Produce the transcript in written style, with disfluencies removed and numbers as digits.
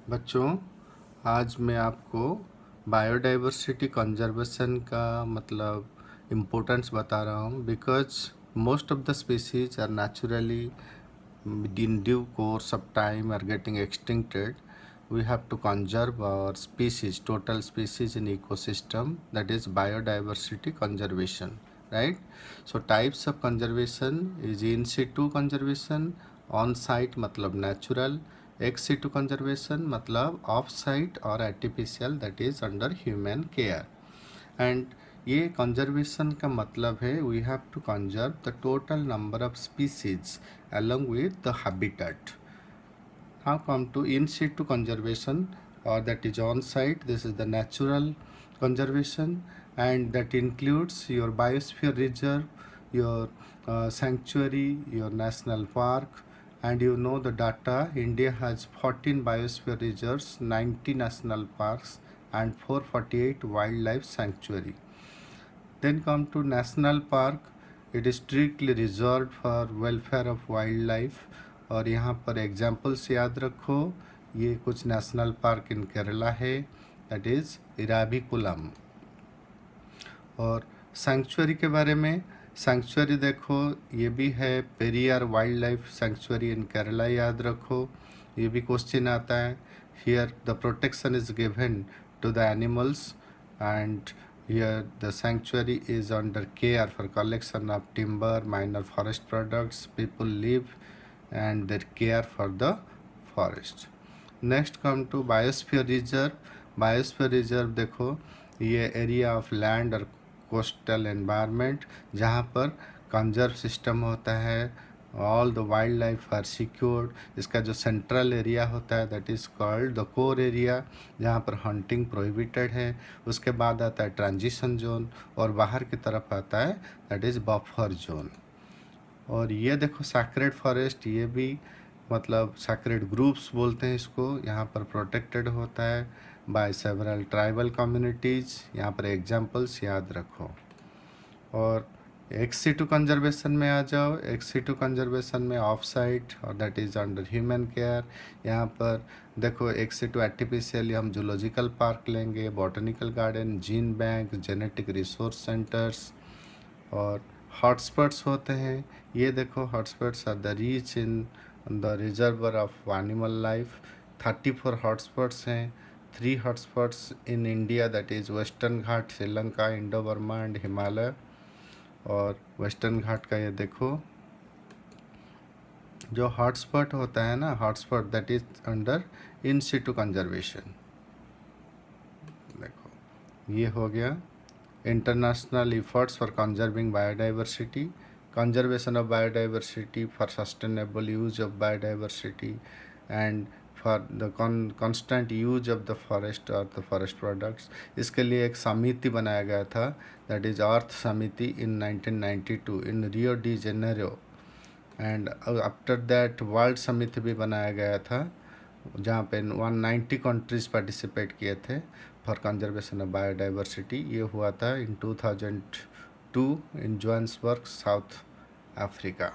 बच्चों, आज मैं आपको बायोडाइवर्सिटी कंजर्वेशन का मतलब इम्पोर्टेंस बता रहा हूँ because most of the species are naturally in due course of time are getting extincted. We have to conserve our species, total species in ecosystem, that is biodiversity conservation, right? So types of conservation is in situ conservation, on site मतलब natural, ex situ conservation मतलब off site or artificial, that is under human care. And ये conservation का मतलब है we have to conserve the total number of species along with the habitat. Now come to in situ conservation, or that is on site. This is the natural conservation, and that includes your biosphere reserve, your sanctuary, your national park. And you know the data, India has 14 biosphere reserves, 90 national parks, and 448 wildlife sanctuary. Then come to national park. It is strictly reserved for welfare of wildlife. और यहाँ पर examples याद रखो, ये कुछ national park इन केरला है, that is Eravikulam. और sanctuary के बारे में, सैंक्चुअरी देखो ये भी है Periyar wildlife sanctuary in Kerala, याद रखो, ये भी क्वेश्चन आता है. Here the protection is given to the animals and here the sanctuary is under care for collection of timber, minor forest products. People live and they care for the forest. Next come to biosphere reserve. Biosphere reserve देखो ये area of land और coastal environment जहाँ पर conserve system होता है, all the wildlife are secured. इसका जो central area होता है that is called the core area, जहाँ पर हंटिंग प्रोहिबिटेड है. उसके बाद आता है ट्रांजिशन जोन, और बाहर की तरफ आता है दैट इज़ बफर जोन. और ये देखो सैक्रेड फॉरेस्ट, ये भी मतलब सैक्रेड ग्रुप्स बोलते हैं इसको, यहाँ पर प्रोटेक्टेड होता है बाय सेवरल ट्राइबल कम्युनिटीज़. यहाँ पर एग्जांपल्स याद रखो. और एक्स सिटू कंजर्वेशन में आ जाओ. एक्स सिटू कंजर्वेशन में ऑफ साइट और that is under human care. यहाँ पर देखो एक्स सिटू आर्टिफिशियल हम जूलॉजिकल पार्क लेंगे, botanical garden, gene bank, genetic resource centres. और हॉटस्पॉट्स होते हैं, ये देखो hotspots are the reach in the reservoir of animal life. 34 hotspots हैं. 3 hotspots in India that is western Ghat, Sri Lanka, Indo Burma and Himalaya. और western घाट का ये देखो जो हॉटस्पॉट होता है ना, hotspot that is under in Situ conservation. देखो ये हो गया international efforts for conserving biodiversity, conservation of biodiversity for sustainable use of biodiversity and for the constant use of the forest और द फॉरेस्ट प्रोडक्ट्स. इसके लिए एक समिति बनाया गया था that is Earth Summit in 1992 in Rio de Janeiro. And after that World Summit भी बनाया गया था जहाँ पे 190 कंट्रीज़ पार्टिसिपेट किए थे फॉर कंजर्वेशन ऑफ बायोडाइवर्सिटी. ये हुआ था इन 2002 इन जोहान्सबर्ग, साउथ अफ्रीका.